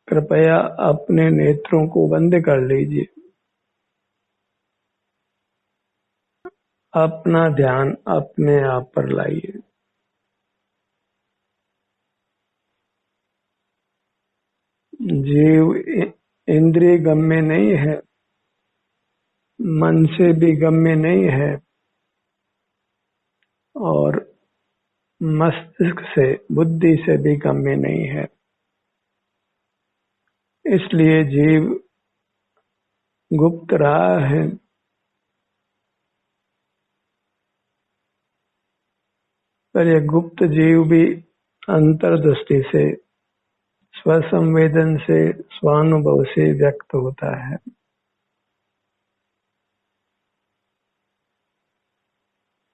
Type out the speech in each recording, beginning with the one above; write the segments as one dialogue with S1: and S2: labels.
S1: कृपया अपने नेत्रों को बंद कर लीजिए। अपना ध्यान अपने आप पर लाइए। जीव इंद्रिय गम्य नहीं है, मन से भी गम्य नहीं है और मस्तिष्क से, बुद्धि से भी गम्य नहीं है। इसलिए जीव गुप्त रहा है। पर यह गुप्त जीव भी अंतर्दृष्टि से, स्वसंवेदन से, स्वानुभव से व्यक्त होता है।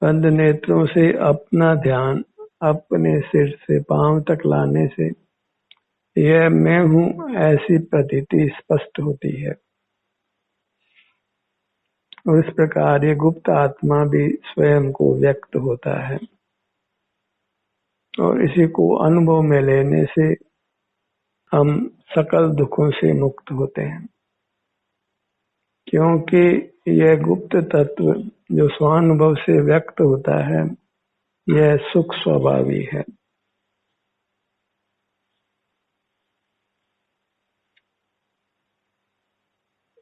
S1: बंद नेत्रों से अपना ध्यान अपने सिर से पांव तक लाने से यह मैं हूँ ऐसी प्रतीति स्पष्ट होती है। और इस प्रकार ये गुप्त आत्मा भी स्वयं को व्यक्त होता है और इसी को अनुभव में लेने से हम सकल दुखों से मुक्त होते हैं, क्योंकि यह गुप्त तत्व जो स्वानुभव से व्यक्त होता है यह सुख स्वभावी है।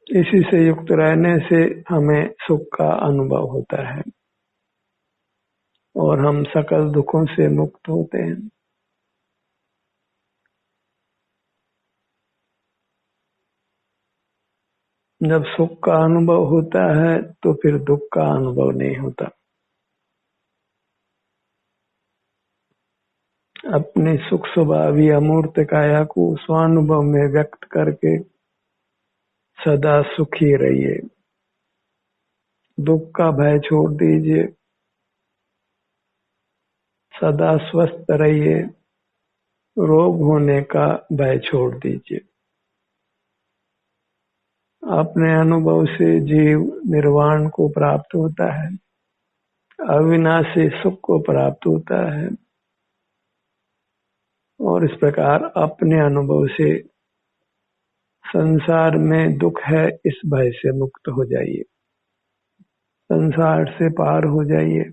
S1: इसी से युक्त रहने से हमें सुख का अनुभव होता है और हम सकल दुखों से मुक्त होते हैं। जब सुख का अनुभव होता है तो फिर दुख का अनुभव नहीं होता। अपनी सुख स्वभावी अमूर्त काया को स्वानुभव में व्यक्त करके सदा सुखी रहिए। दुख का भय छोड़ दीजिए, सदा स्वस्थ रहिए, रोग होने का भय छोड़ दीजिए। अपने अनुभव से जीव निर्वाण को प्राप्त होता है, अविनाशी सुख को प्राप्त होता है और इस प्रकार अपने अनुभव से संसार में दुख है इस भय से मुक्त हो जाइए, संसार से पार हो जाइए।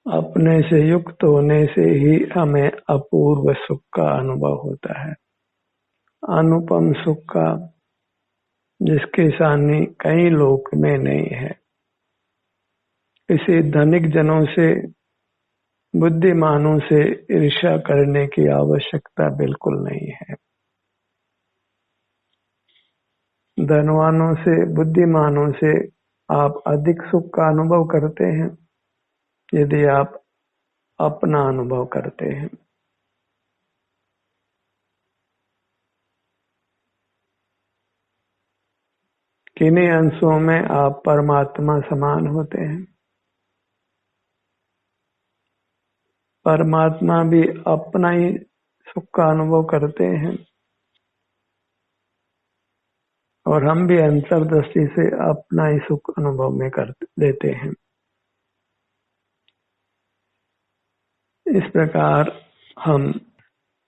S1: अपने से युक्त होने से ही हमें अपूर्व सुख का अनुभव होता है, अनुपम सुख का, जिसके सानी कई लोक में नहीं है। इसे धनिक जनों से, बुद्धिमानों से ईर्ष्या करने की आवश्यकता बिल्कुल नहीं है। धनवानों से, बुद्धिमानों से आप अधिक सुख का अनुभव करते हैं यदि आप अपना अनुभव करते हैं। किन्हीं अंशों में आप परमात्मा समान होते हैं। परमात्मा भी अपना ही सुख का अनुभव करते हैं और हम भी अंतर्दृष्टि से अपना ही सुख अनुभव में कर लेते हैं। इस प्रकार हम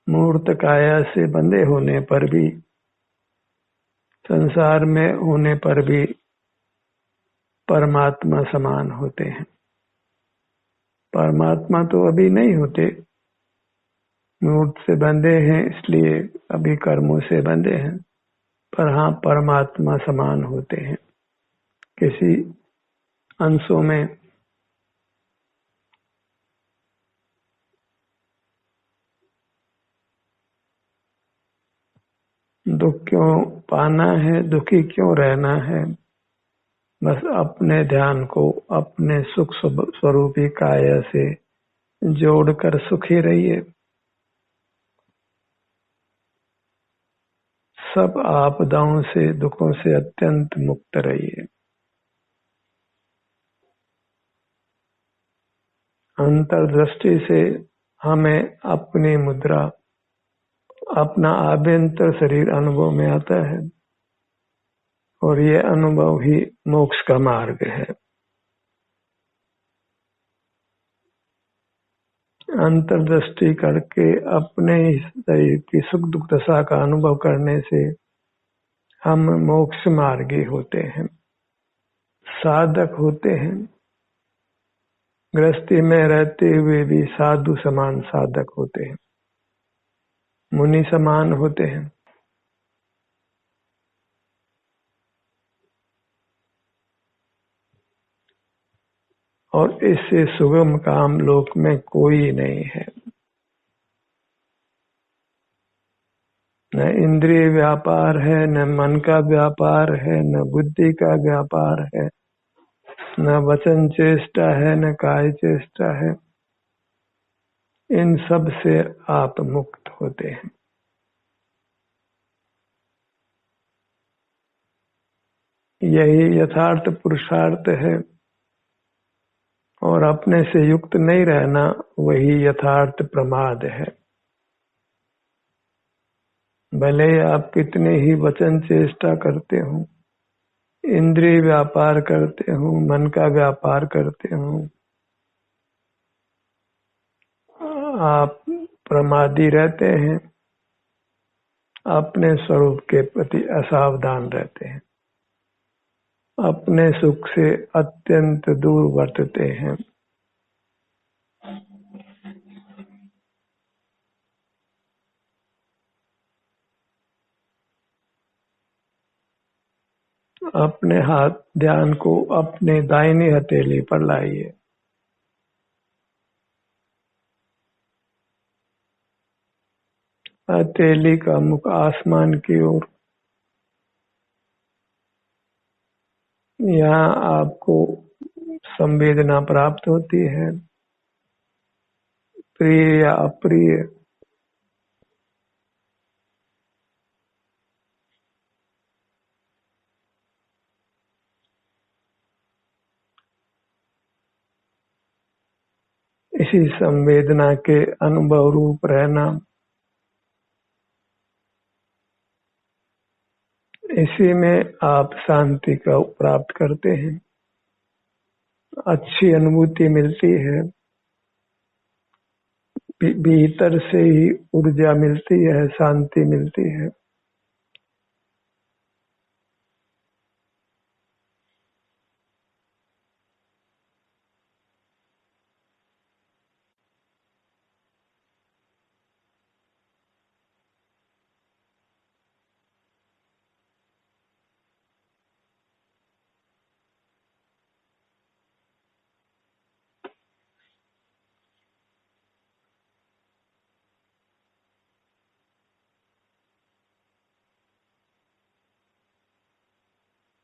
S1: मूर्त काया से बंधे होने पर भी, संसार में होने पर भी परमात्मा समान होते हैं। परमात्मा तो अभी नहीं होते, मूर्त से बंधे हैं इसलिए अभी कर्मों से बंधे हैं, पर हाँ परमात्मा समान होते हैं किसी अंशों में। दुख क्यों पाना है, दुखी क्यों रहना है, बस अपने ध्यान को अपने सुख स्वरूपी काया से जोड़कर सुखी रहिए। सब आपदाओं से, दुखों से अत्यंत मुक्त रहिए। अंतर्दृष्टि से हमें अपनी मुद्रा, अपना आभ्यंतर शरीर अनुभव में आता है और ये अनुभव ही मोक्ष का मार्ग है। अंतर्दृष्टि करके अपने ही शरीर की सुख दुख दशा का अनुभव करने से हम मोक्ष मार्गी होते हैं, साधक होते हैं। गृहस्थी में रहते हुए भी साधु समान साधक होते हैं, मुनि समान होते हैं। और इससे सुगम काम लोक में कोई नहीं है। न इंद्रिय व्यापार है, न मन का व्यापार है, न बुद्धि का व्यापार है, न वचन चेष्टा है, न काय चेष्टा है। इन सब से आप मुक्त होते हैं। यही यथार्थ पुरुषार्थ है। और अपने से युक्त नहीं रहना वही यथार्थ प्रमाद है। भले आप कितने ही वचन चेष्टा करते हो, इंद्रिय व्यापार करते हो, मन का व्यापार करते हो, आप प्रमादी रहते हैं, अपने स्वरूप के प्रति असावधान रहते हैं, अपने सुख से अत्यंत दूर वर्तते हैं। अपने हाथ ध्यान को अपने दाहिनी हथेली पर लाइए। हथेली का मुख आसमान की ओर। यहाँ आपको संवेदना प्राप्त होती है, प्रिय या अप्रिय। इसी संवेदना के अनुभव रूप रहना, इसी में आप शांति का प्राप्त करते हैं, अच्छी अनुभूति मिलती है, भीतर से ही ऊर्जा मिलती है, शांति मिलती है।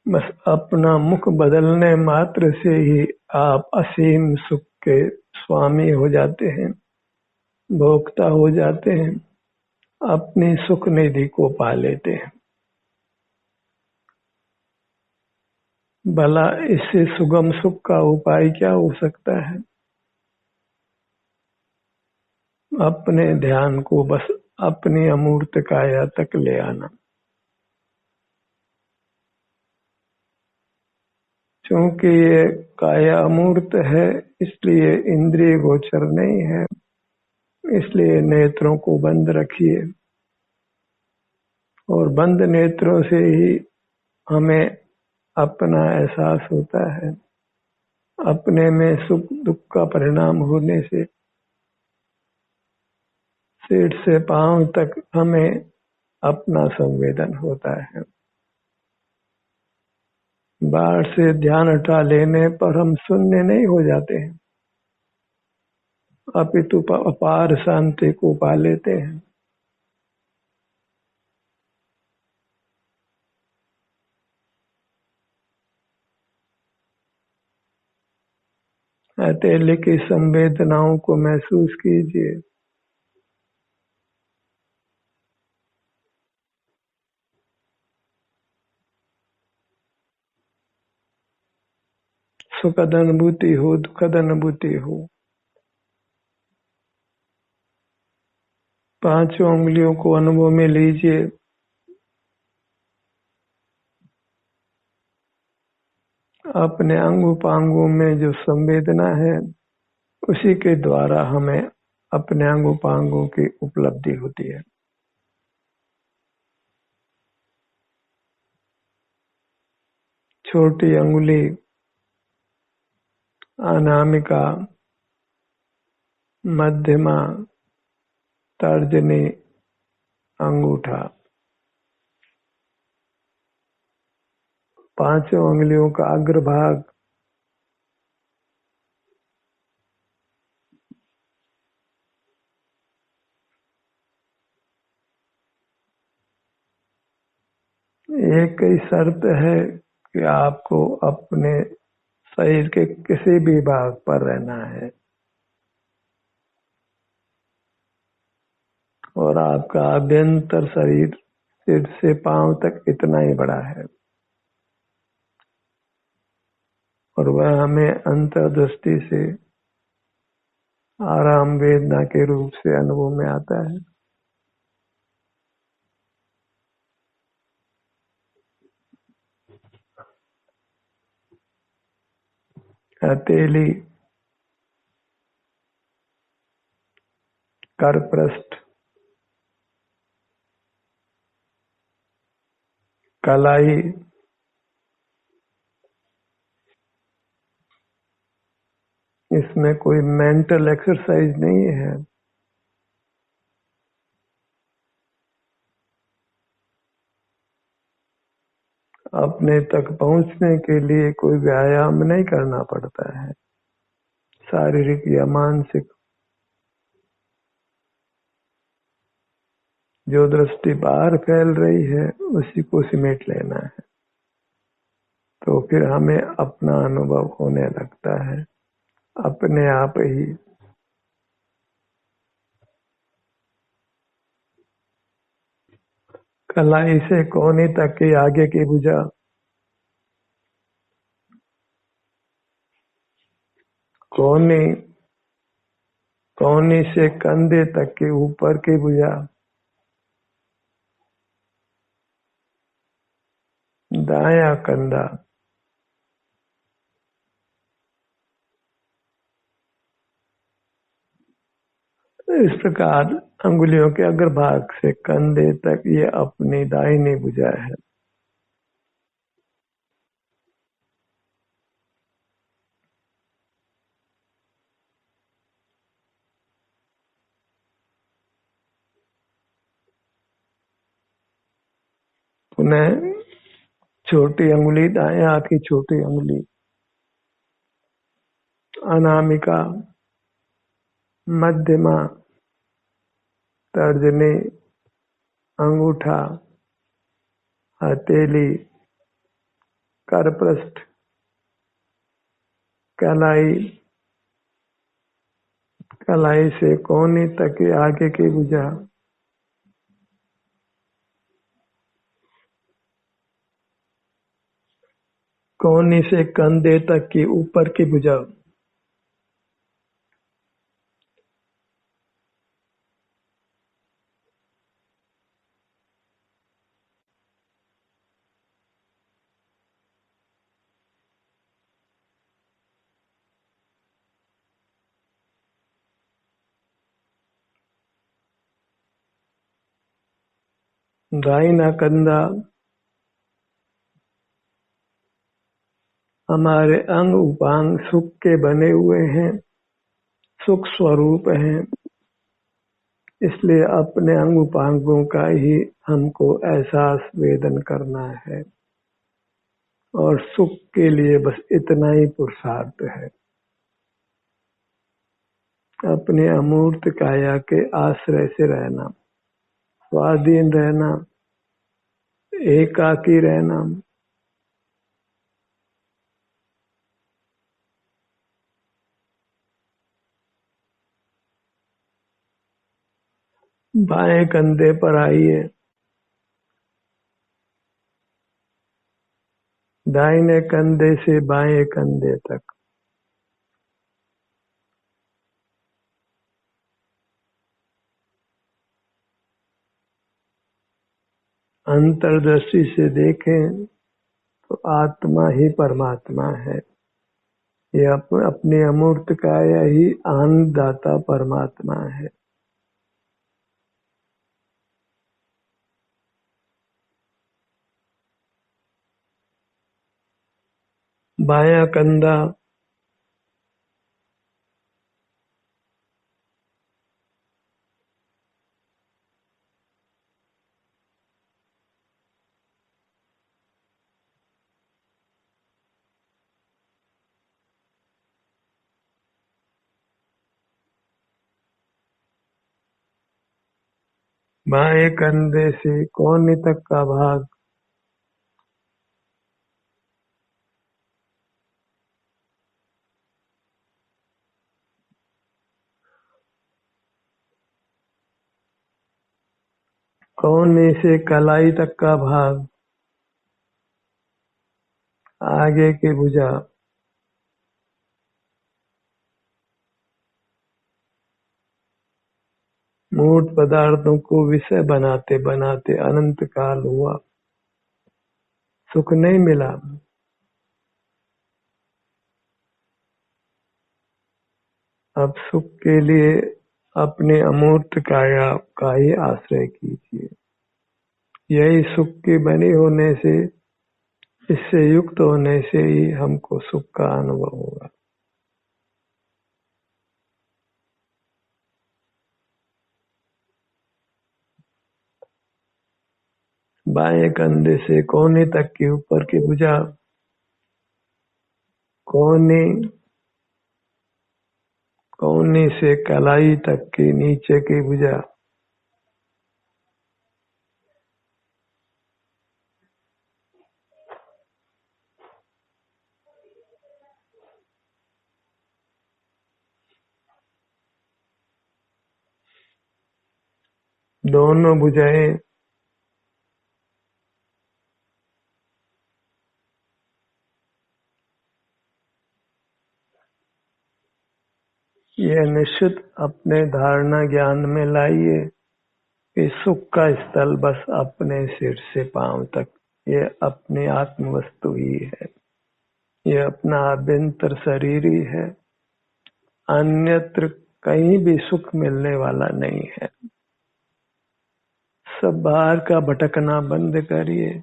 S1: बस अपना मुख बदलने मात्र से ही आप असीम सुख के स्वामी हो जाते हैं, भोक्ता हो जाते हैं, अपनी सुख निधि को पा लेते हैं। भला इससे सुगम सुख का उपाय क्या हो सकता है? अपने ध्यान को बस अपनी अमूर्त काया तक ले आना। क्योंकि ये काया अमूर्त है, इसलिए इंद्रिय गोचर नहीं है, इसलिए नेत्रों को बंद रखिए। और बंद नेत्रों से ही हमें अपना एहसास होता है। अपने में सुख दुख का परिणाम होने से सिर से पांव तक हमें अपना संवेदन होता है। बाहर से ध्यान हटा लेने पर हम शून्य नहीं हो जाते हैं, अपितु अपार शांति को पा लेते हैं। हथेली की संवेदनाओं को महसूस कीजिए। सुखद अनुभूति हो, दुखद अनुभूति हो, पांचों उंगलियों को अनुभव में लीजिए। अपने अंग उपांगों में जो संवेदना है, उसी के द्वारा हमें अपने अंगोपांगों की उपलब्धि होती है। छोटी अंगुली, अनामिका, मध्यमा, तर्जनी, अंगूठा, पांचों उंगलियों का अग्रभाग, एक ही शर्त है कि आपको अपने शरीर के किसी भी भाग पर रहना है और आपका आभ्यंतर शरीर सिर से पांव तक इतना ही बड़ा है और वह हमें अंतर्दृष्टि से आराम वेदना के रूप से अनुभव में आता है। हथेली, करपृष्ठ, कलाई, इसमें कोई मेंटल एक्सरसाइज नहीं है। अपने तक पहुंचने के लिए कोई व्यायाम नहीं करना पड़ता है, शारीरिक या मानसिक। जो दृष्टि बाहर फैल रही है उसी को सिमेट लेना है, तो फिर हमें अपना अनुभव होने लगता है अपने आप ही। कलाई से कोहनी तक की आगे की भुजा, कोहनी कोहनी से कंधे तक के ऊपर की भुजा, दायां कंधा, इस प्रकार अंगुलियों के अग्रभाग से कंधे तक ये अपनी दाहिनी भुजा है। पुनः छोटी अंगुली, दाएं हाथ की छोटी अंगुली, अनामिका, मध्यमा, तर्जनी, अंगूठा, हथेली, करपृष्ठ, कलाई, कलाई से कोहनी तक की आगे की भुजा, कोहनी से कंधे तक की ऊपर की भुजा, दाहिना कंधा हमारे अंग उपांग सुख के बने हुए हैं, सुख स्वरूप हैं, इसलिए अपने अंग उपांगों का ही हमको एहसास वेदन करना है और सुख के लिए बस इतना ही पुरुषार्थ है। अपने अमूर्त काया के आश्रय से रहना, स्वाधीन रहना, एकाकी रहना, बाएं कंधे पर आइए, दाहिने कंधे से बाएं कंधे तक, अंतर्दृष्टि से देखें तो आत्मा ही परमात्मा है। ये अपने अमूर्त काया ही आनंददाता परमात्मा है। बायां कंधा बाएं कंधे से कोहनी तक का भाग कोहनी से कलाई तक का भाग आगे की भुजा मूर्त पदार्थों को विषय बनाते बनाते अनंत काल हुआ, सुख नहीं मिला। अब सुख के लिए अपने अमूर्त काया का ही आश्रय कीजिए। यही सुख के बने होने से, इससे युक्त होने से ही हमको सुख का अनुभव होगा। बाएं कंधे से कोहनी तक की ऊपर की भुजा, कोहनी से कलाई तक की नीचे की भुजा, दोनों भुजाएं यह निश्चित अपने धारणा ज्ञान में लाइए कि सुख का स्थल बस अपने सिर से पांव तक, ये अपनी आत्म वस्तु ही है। ये अपना आभ्यंतर शरीर ही है, अन्यत्र कहीं भी सुख मिलने वाला नहीं है। सब बाहर का भटकना बंद करिए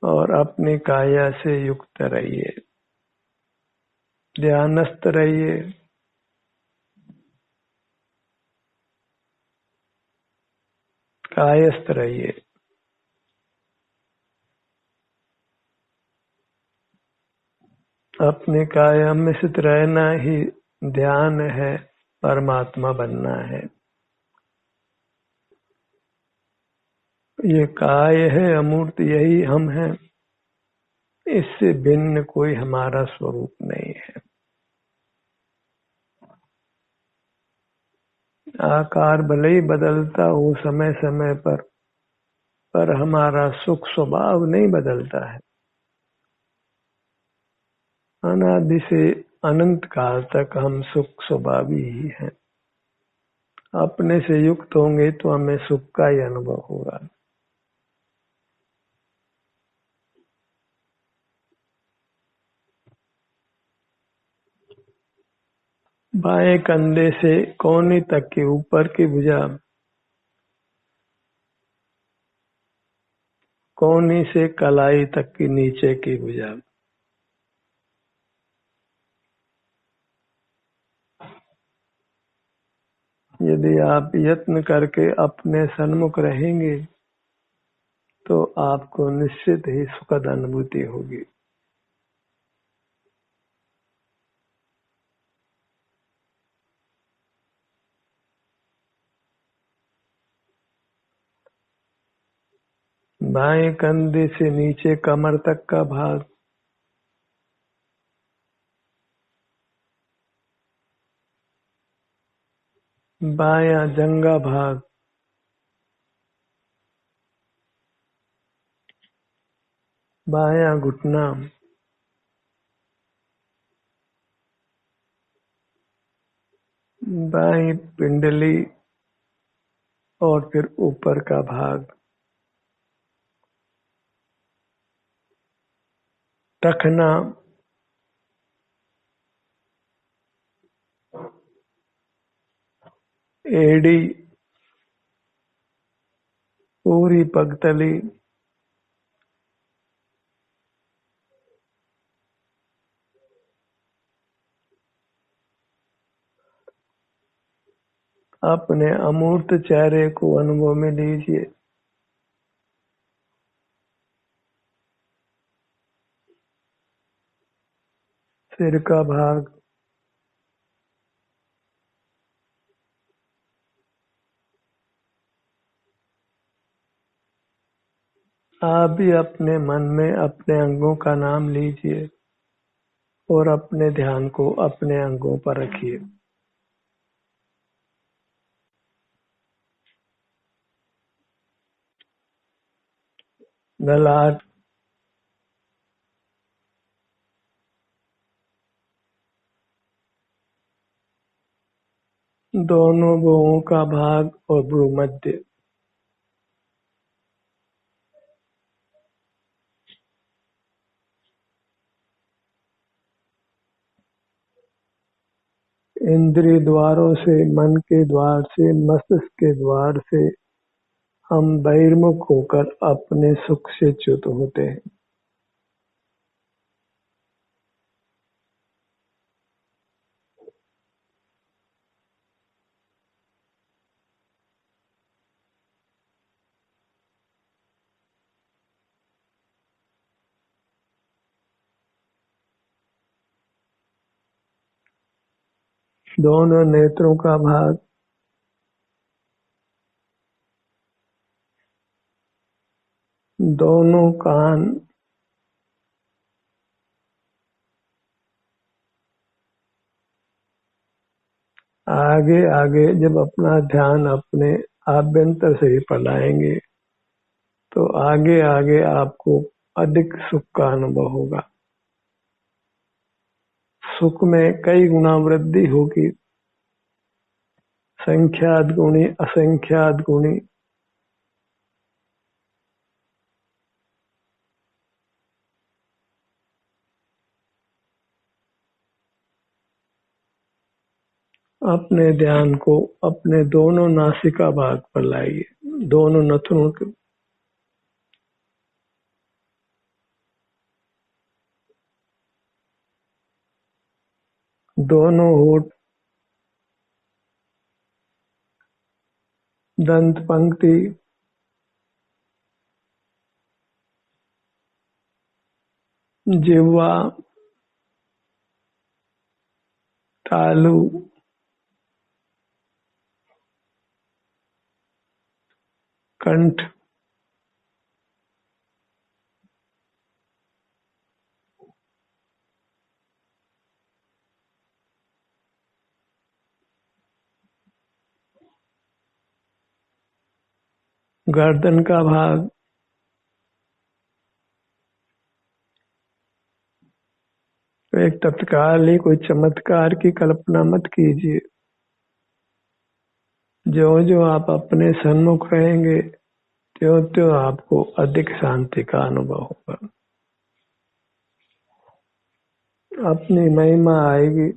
S1: और अपनी काया से युक्त रहिए, ध्यानस्थ रहिए। कायस्थ रहिए। अपने काया में स्थित रहना ही ध्यान है, परमात्मा बनना है। ये काय है अमूर्त, यही हम हैं, इससे भिन्न कोई हमारा स्वरूप नहीं है। आकार भले ही बदलता हो समय समय पर हमारा सुख स्वभाव नहीं बदलता है। अनादि से अनंत काल तक हम सुख स्वभावी ही हैं। अपने से युक्त होंगे तो हमें सुख का ही अनुभव होगा। बाएं कंधे से कोहनी तक के ऊपर की भुजा, कोहनी से कलाई तक की नीचे की भुजा, यदि आप यत्न करके अपने सन्मुख रहेंगे तो आपको निश्चित ही सुखद अनुभूति होगी। बाएं कंधे से नीचे कमर तक का भाग, बायां जंगा भाग, बायां घुटना, बाईं पिंडली और फिर ऊपर का भाग, टखना, एड़ी, पूरी पगतली, अपने अमूर्त चेहरे को अनुभव में लीजिए। सिर का भाग, आप भी अपने मन में अपने अंगों का नाम लीजिए और अपने ध्यान को अपने अंगों पर रखिए। ललाट, दोनों भुवों का भाग और भ्रूमध्य, इंद्रिय द्वारों से, मन के द्वार से, मस्तिष्क के द्वार से हम बहिर्मुख होकर अपने सुख से च्युत होते हैं। दोनों नेत्रों का भाग, दोनों कान, आगे आगे जब अपना ध्यान अपने आभ्यंतर से ही फैलाएंगे तो आगे आगे आपको अधिक सुख का अनुभव होगा। सुख में कई गुना वृद्धि होगी, संख्यात गुणी असंख्यात गुणी। अपने ध्यान को अपने दोनों नासिका भाग पर लाइए, दोनों नथुनों के, दोनों होठ, दंत पंक्ति, जिह्वा, तालू, कंठ, गर्दन का भाग। एक तत्काल ही कोई चमत्कार की कल्पना मत कीजिए। जो जो आप अपने सन्मुख रहेंगे त्यों त्यों आपको अधिक शांति का अनुभव होगा, अपनी महिमा आएगी।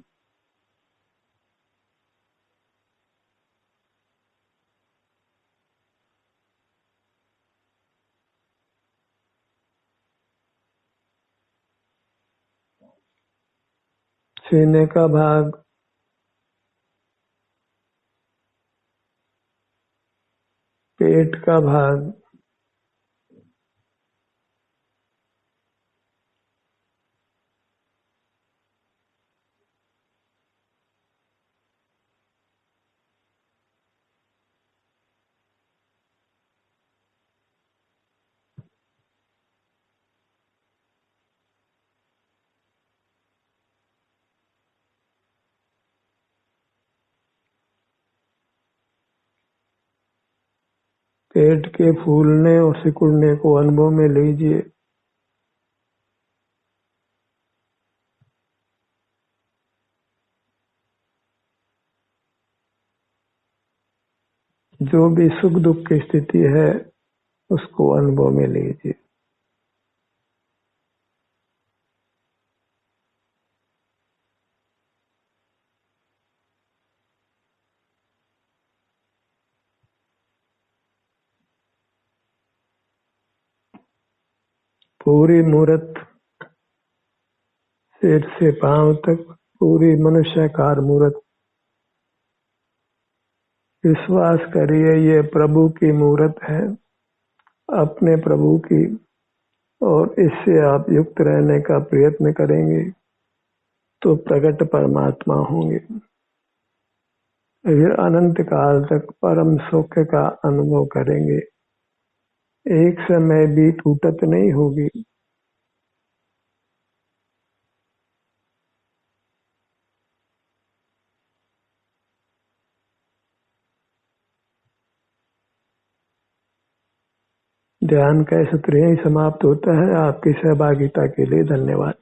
S1: सीने का भाग, पेट का भाग, पेट के फूलने और सिकुड़ने को अनुभव में लीजिए। जो भी सुख दुख की स्थिति है उसको अनुभव में लीजिए। पूरी मूर्त सिर से पांव तक पूरी मनुष्याकार मूर्त, विश्वास करिए ये प्रभु की मूर्त है, अपने प्रभु की, और इससे आप युक्त रहने का प्रयत्न करेंगे तो प्रकट परमात्मा होंगे। फिर अनंत काल तक परम सुख का अनुभव करेंगे, एक समय भी टूटत नहीं होगी। ध्यान का सत्र यही समाप्त होता है। आपकी सहभागिता के लिए धन्यवाद।